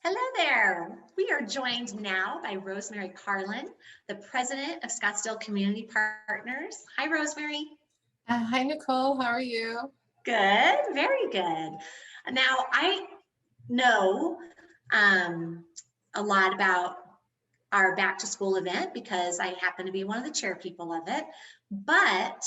Hello there. We are joined now by Rosemary Young-Karlin, the president of Scottsdale Community Partners. Hi, Rosemary. Hi, Nicole. How are you? Good, very good. Now, I know a lot about our back to school event because I happen to be one of the chair people of it, but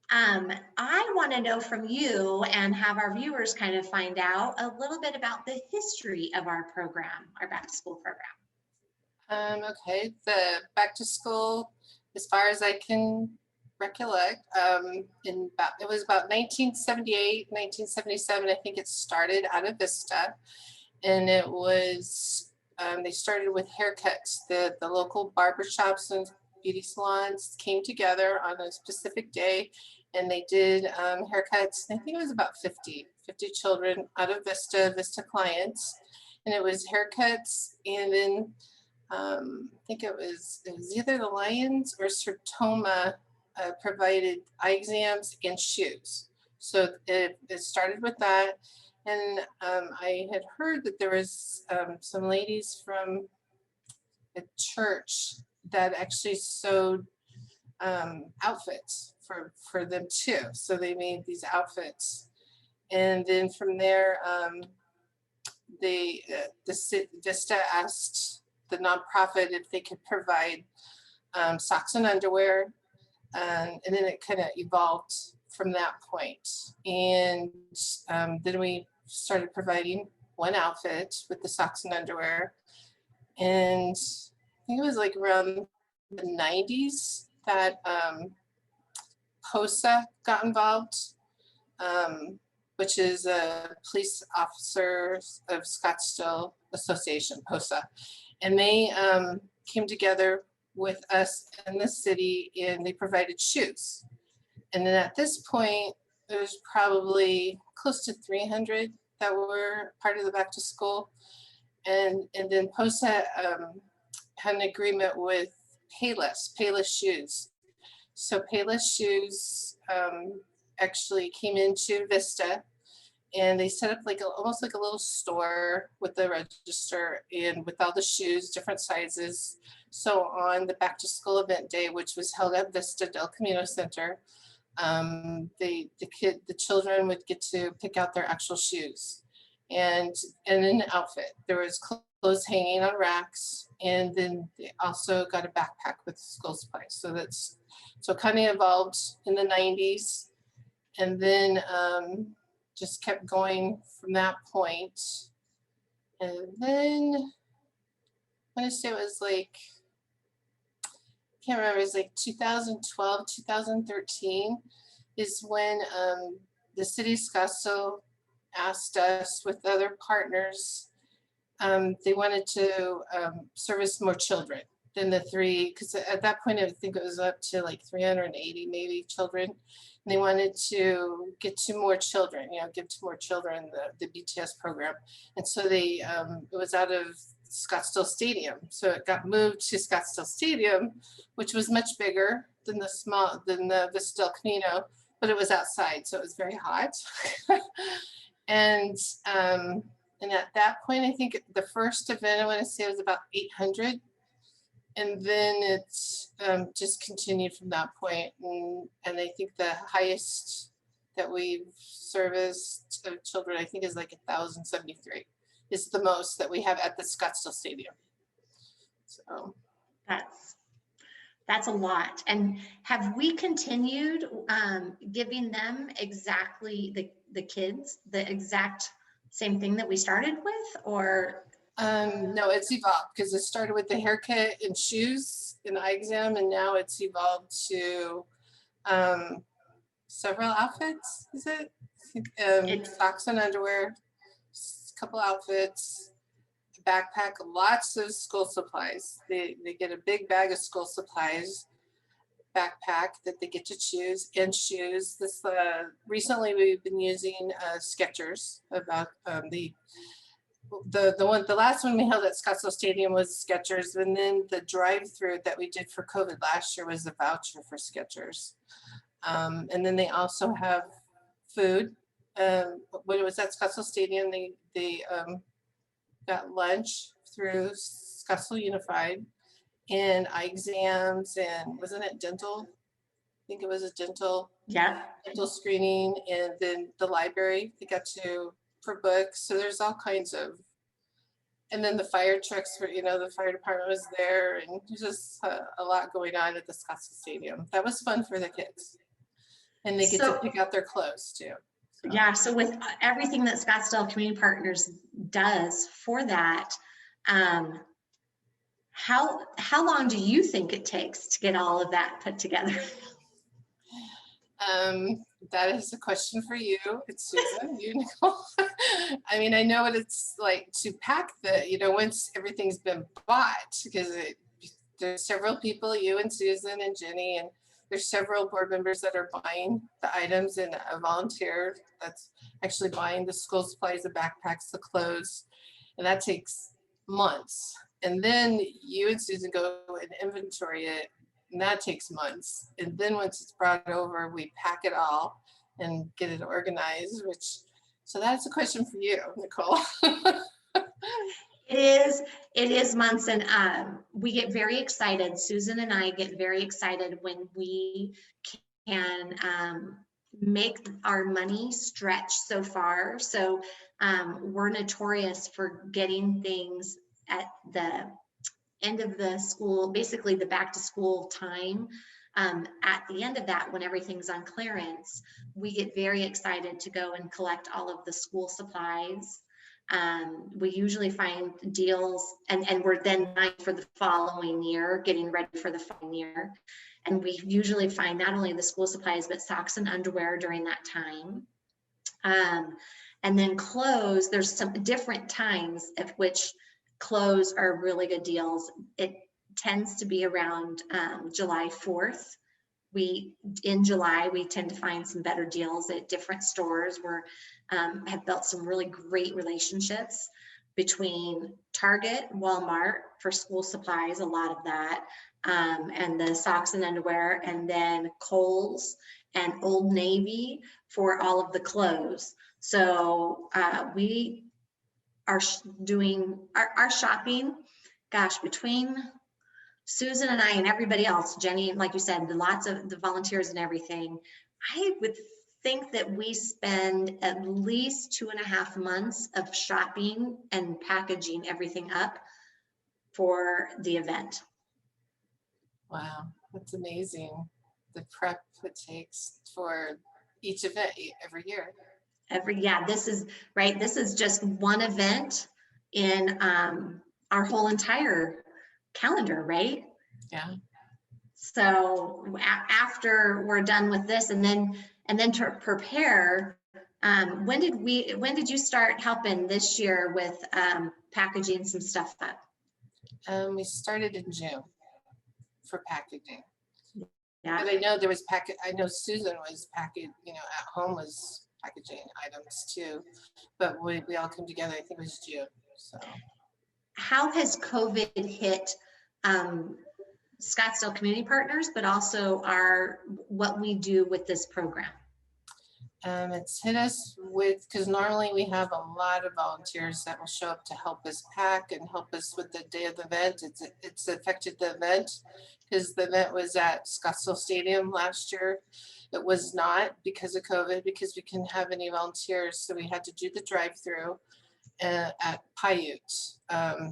I want to know from you and have our viewers kind of find out a little bit about the history of our program, our back to school program. Okay, the back to school, as far as I can recollect, it was about 1978, 1977. I think it started out of Vista, and it was they started with haircuts. The local barbershops and beauty salons came together on a specific day, and they did haircuts. I think it was about 50 children out of Vista clients, and it was haircuts, and then I think it was either the Lions or Sertoma provided eye exams and shoes. So it started with that. And I had heard that there was some ladies from a church that actually sewed outfits for them too. So they made these outfits. And then from there, Vista asked the nonprofit if they could provide socks and underwear, and then it kind of evolved from that point. And then we started providing one outfit with the socks and underwear, and I think it was like around the 90s that POSA got involved, which is a Police Officers of Scottsdale Association, POSA. And they came together with us in the city, and they provided shoes. And then at this point, there was probably close to 300 that were part of the back to school. And then POSA had an agreement with Payless Shoes. So Payless Shoes actually came into Vista, and they set up like almost like a little store with the register and with all the shoes, different sizes. So on the back to school event day, which was held at Vista Del Camino Center, the children would get to pick out their actual shoes and an outfit. There was clothes hanging on racks, and then they also got a backpack with school supplies. So it kind of evolved in the 90s, and then just kept going from that point. And then I want to say it was like, I can't remember, it was like 2012, 2013 is when the city of Scottsdale asked us with other partners, they wanted to service more children than the three, because at that point I think it was up to like 380 maybe children. And they wanted to get to more children, give to more children the BTS program. And so they, it was out of Scottsdale Stadium. So it got moved to Scottsdale Stadium, which was much bigger than the Vista Del Camino, but it was outside, so it was very hot. And at that point, I think the first event, I want to say, was about 800. And then it's just continued from that point. And I think the highest that we've serviced of children, I think, is like 1,073. Is the most that we have at the Scottsdale Stadium. So that's a lot. And have we continued giving them exactly the kids the exact same thing that we started with, or? No, it's evolved, because it started with the haircut and shoes and eye exam, and now it's evolved to several outfits. Is it? Socks and underwear, a couple outfits, a backpack, lots of school supplies. They get a big bag of school supplies, backpack that they get to choose, and shoes. This recently we've been using Skechers. About the last one we held at Scottsdale Stadium was Skechers, and then the drive-through that we did for COVID last year was a voucher for Skechers. And then they also have food. When it was at Scottsdale Stadium, they got lunch through Scottsdale Unified, and eye exams, and wasn't it dental? I think it was a dental Yeah. screening, and then the library, they got to for books. So there's all kinds of, and then the fire trucks for, the fire department was there, and there's just a lot going on at the Scottsdale Stadium. That was fun for the kids. And they get to pick out their clothes too. So. Yeah, so with everything that Scottsdale Community Partners does for that, how long do you think it takes to get all of that put together? That is a question for you. It's Susan, you know. I mean, I know what it's like to pack once everything's been bought, because there's several people, you and Susan and Jenny, and there's several board members that are buying the items, and a volunteer that's actually buying the school supplies, the backpacks, the clothes, and that takes months. And then you and Susan go and inventory it, and that takes months. And then once it's brought over, we pack it all and get it organized, so that's a question for you, Nicole. It is months, and we get very excited. Susan and I get very excited when we can make our money stretch so far. So we're notorious for getting things at the end of the school, basically the back to school time. At the end of that, when everything's on clearance, we get very excited to go and collect all of the school supplies. We usually find deals, and we're then buying for the following year, getting ready for the following year. And we usually find not only the school supplies, but socks and underwear during that time. And then clothes, there's some different times at which clothes are really good deals. It tends to be around July 4th. In July, we tend to find some better deals at different stores. We have built some really great relationships between Target, Walmart for school supplies, a lot of that, and the socks and underwear, and then Kohl's and Old Navy for all of the clothes. So we are doing our shopping, gosh, between Susan and I and everybody else, Jenny, like you said, lots of the volunteers and everything, I would think that we spend at least 2.5 months of shopping and packaging everything up for the event. Wow, that's amazing. The prep it takes for each event every year. This is just one event in our whole entire calendar, right? Yeah. So after we're done with this, and then to prepare, when did you start helping this year with packaging some stuff up? We started in June for packaging. Yeah. But I know there was I know Susan was packaging, at home was packaging items too. But we all came together, I think it was June. So how has COVID hit Scottsdale Community Partners, but also what we do with this program? It's hit us because normally we have a lot of volunteers that will show up to help us pack and help us with the day of the event. It's affected the event because the event was at Scottsdale Stadium last year. It was not because of COVID, because we couldn't have any volunteers, so we had to do the drive-through at Paiute.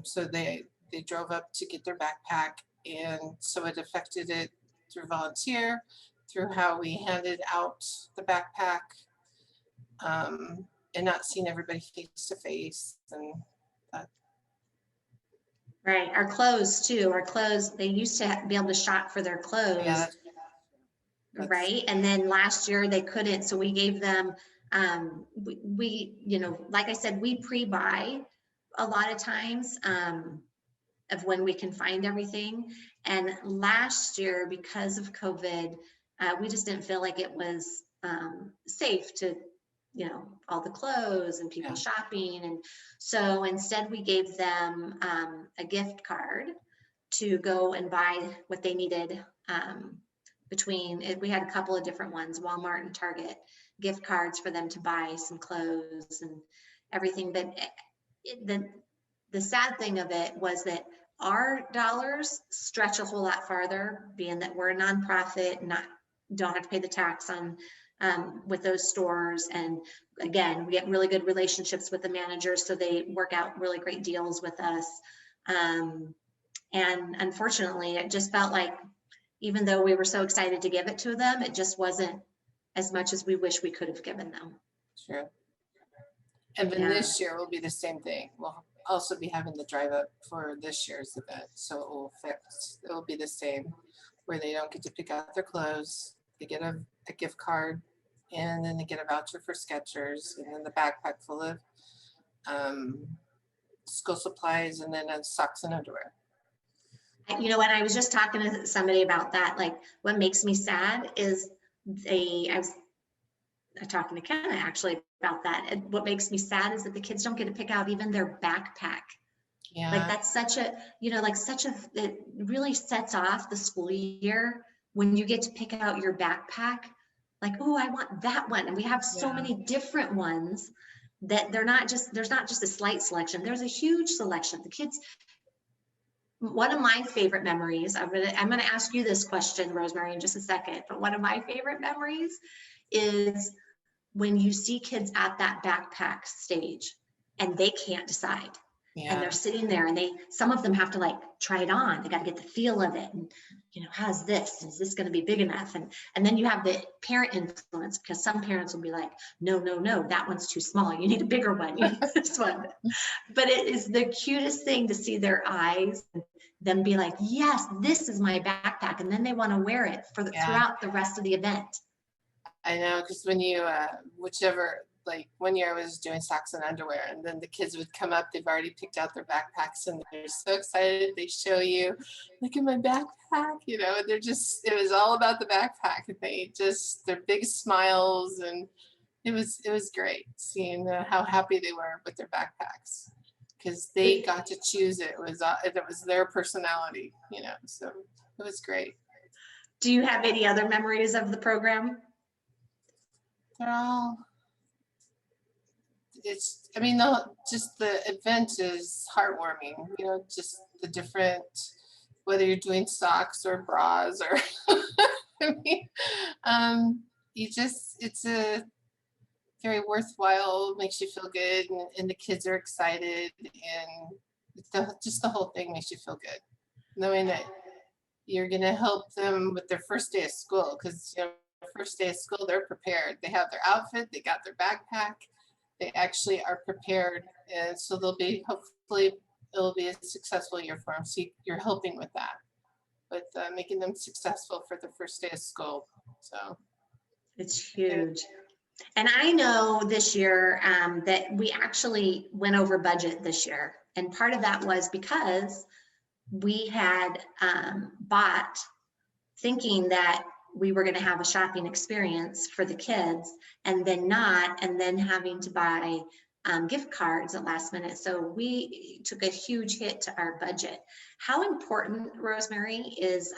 So they drove up to get their backpack, and so it affected it through volunteer, through how we handed out the backpack, and not seeing everybody face to face, and that. Right, our clothes too. Our clothes, they used to be able to shop for their clothes. Yeah, right, and then last year they couldn't, so we gave them. We like I said, we pre-buy a lot of times of when we can find everything. And last year, because of COVID, we just didn't feel like it was safe to, all the clothes and people shopping. And so instead we gave them a gift card to go and buy what they needed we had a couple of different ones, Walmart and Target gift cards for them to buy some clothes and everything. But the the sad thing of it was that our dollars stretch a whole lot farther, being that we're a nonprofit, don't have to pay the tax on with those stores. And again, we get really good relationships with the managers, so they work out really great deals with us. And unfortunately, it just felt like, even though we were so excited to give it to them, it just wasn't as much as we wish we could have given them. Sure. And then this year will be the same thing. We'll also be having the drive up for this year's event. So it will be the same, where they don't get to pick out their clothes. They get a gift card, and then they get a voucher for Skechers, and then the backpack full of school supplies, and then socks and underwear. You know what, I was just talking to somebody about that. Like, what makes me sad is I was talking to Kenna actually about that. And what makes me sad is that the kids don't get to pick out even their backpack. Yeah. Like, that's such a, it really sets off the school year when you get to pick out your backpack. Like, oh, I want that one. And we have so many different ones that there's not just a slight selection. There's a huge selection. The kids, one of my favorite memories, I'm gonna ask you this question, Rosemary, in just a second, but one of my favorite memories is when you see kids at that backpack stage and they can't decide. And they're sitting there, and some of them have to like try it on. They got to get the feel of it. And, how's this? Is this going to be big enough? And then you have the parent influence, because some parents will be like, no, that one's too small. You need a bigger one. You need this one. But it is the cutest thing to see their eyes, and them be like, yes, this is my backpack. And then they want to wear it throughout the rest of the event. I know, because when you, like 1 year I was doing socks and underwear, and then the kids would come up, they've already picked out their backpacks, and they're so excited. They show you, look at my backpack, and it was all about the backpack. Their big smiles, and it was great seeing how happy they were with their backpacks, because they got to choose it. It was their personality, so it was great. Do you have any other memories of the program? They're all, just the event is heartwarming, just the different, whether you're doing socks or bras or, it's a very worthwhile, makes you feel good, and the kids are excited, and just the whole thing makes you feel good, knowing that you're going to help them with their first day of school, because, first day of school, they're prepared. They have their outfit, they got their backpack, they actually are prepared, and so hopefully it'll be a successful year for them. So you're helping with that, with making them successful for the first day of school. So it's huge. And I know this year that we actually went over budget this year, and part of that was because we had bought, thinking that we were going to have a shopping experience for the kids, and then not, and then having to buy gift cards at last minute. So we took a huge hit to our budget. How important, Rosemary, is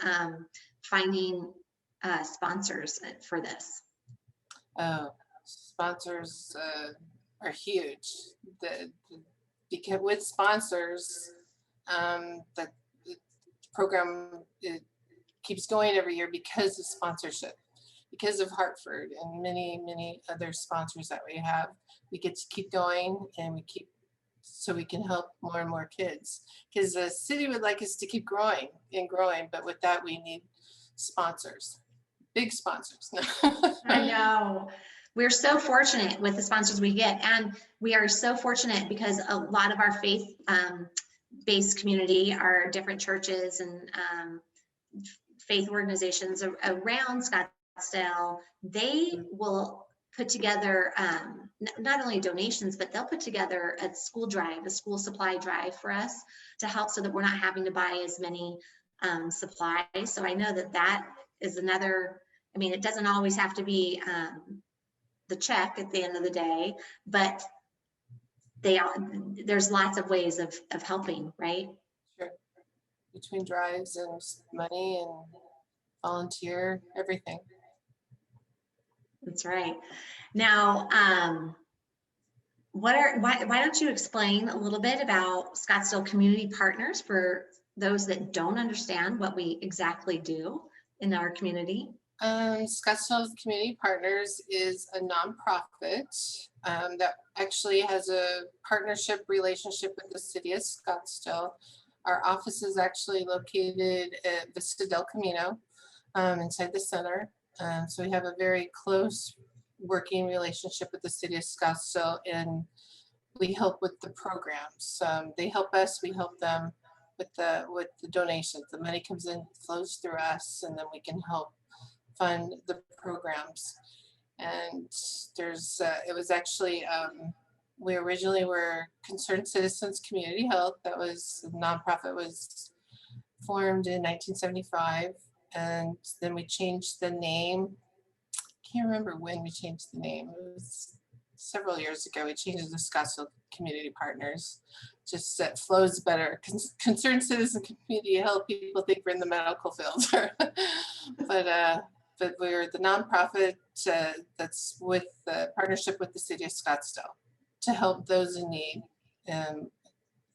finding sponsors for this? Sponsors are huge. Because with sponsors, the program keeps going every year because of sponsorship, because of Hartford and many other sponsors that we have. We get to keep going, and so we can help more and more kids, because the city would like us to keep growing and growing, but with that we need sponsors, big sponsors. I know. We're so fortunate with the sponsors we get, and we are so fortunate because a lot of our faith-based community are different churches and faith organizations around Scottsdale. They will put together not only donations, but they'll put together a school supply drive for us to help, so that we're not having to buy as many supplies. So I know that is another, it doesn't always have to be the check at the end of the day, but there's lots of ways of helping, right? Sure. Between drives and money and volunteer, everything. That's right. Now, why don't you explain a little bit about Scottsdale Community Partners for those that don't understand what we exactly do in our community? Scottsdale Community Partners is a nonprofit that actually has a partnership relationship with the city of Scottsdale. Our office is actually located at Vista del Camino inside the center. So we have a very close working relationship with the city of Scottsdale, and we help with the programs. They help us, we help them with the donations. The money comes in, flows through us, and then we can help fund the programs. And there's it was actually we originally were Concerned Citizens Community Health. That was a nonprofit, was formed in 1975, and then we changed the name. Can't remember when we changed the name. It was several years ago. We changed it to Scottsdale Community Partners. Just that flows better. Concerned Citizen Community Health, people think we're in the medical field, but we're the nonprofit that's with the partnership with the city of Scottsdale to help those in need in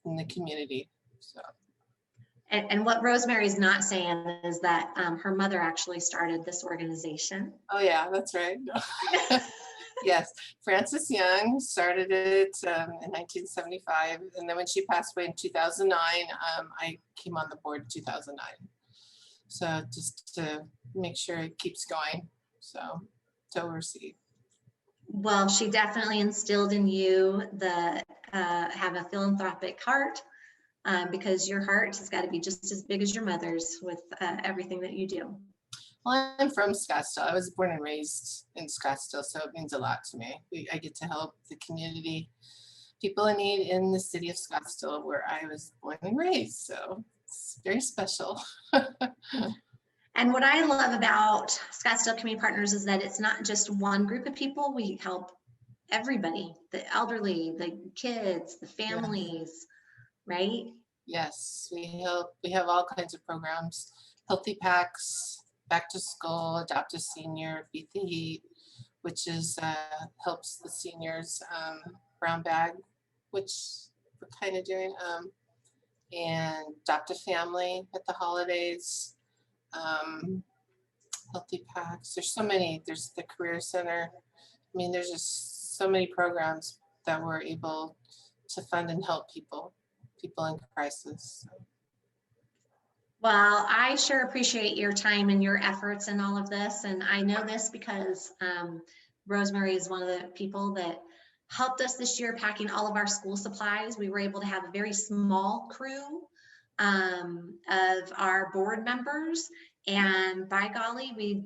the community. So. And what Rosemary's not saying is that her mother actually started this organization. Oh yeah, that's right. Yes, Frances Young started it in 1975, and then when she passed away in 2009, I came on the board in 2009. So just to make sure it keeps going, so to oversee. Well, she definitely instilled in you the have a philanthropic heart, because your heart has got to be just as big as your mother's with everything that you do. Well, I'm from Scottsdale. I was born and raised in Scottsdale, so it means a lot to me. I get to help the community, people in need in the city of Scottsdale, where I was born and raised. So it's very special. And what I love about Scottsdale Community Partners is that it's not just one group of people. We help everybody, the elderly, the kids, the families, right? Yes, we help. We have all kinds of programs, healthy packs, back to school, adopt a senior, beat the heat, which is helps the seniors, brown bag, which we're kind of doing, and adopt a family at the holidays, healthy packs. There's so many. There's the career center. I mean, there's just so many programs that we're able to fund and help people in crisis. So. Well, I sure appreciate your time and your efforts in all of this. And I know this because Rosemary is one of the people that helped us this year packing all of our school supplies. We were able to have a very small crew of our board members. And by golly, we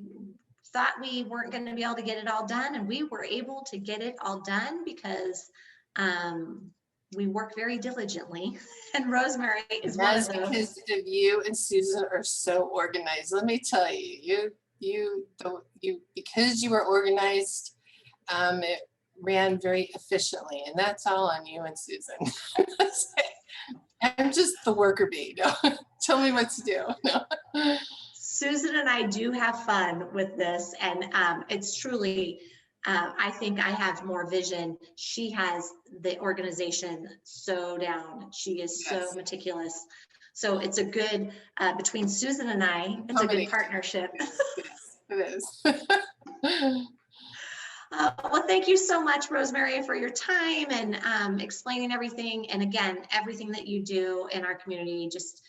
thought we weren't going to be able to get it all done. And we were able to get it all done because we work very diligently, and Rosemary is one of those. Because of you and Susan are so organized. Let me tell you, because you were organized, it ran very efficiently, and that's all on you and Susan. I'm just the worker bee. No, tell me what to do. No. Susan and I do have fun with this, and it's truly. I think I have more vision. She has the organization so down. She is so meticulous. So it's a good, between Susan and I, it's a good partnership. It is. Well, thank you so much, Rosemary, for your time and explaining everything. And again, everything that you do in our community, just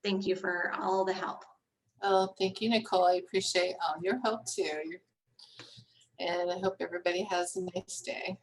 thank you for all the help. Oh, thank you, Nicole. I appreciate all your help too. And I hope everybody has a nice day.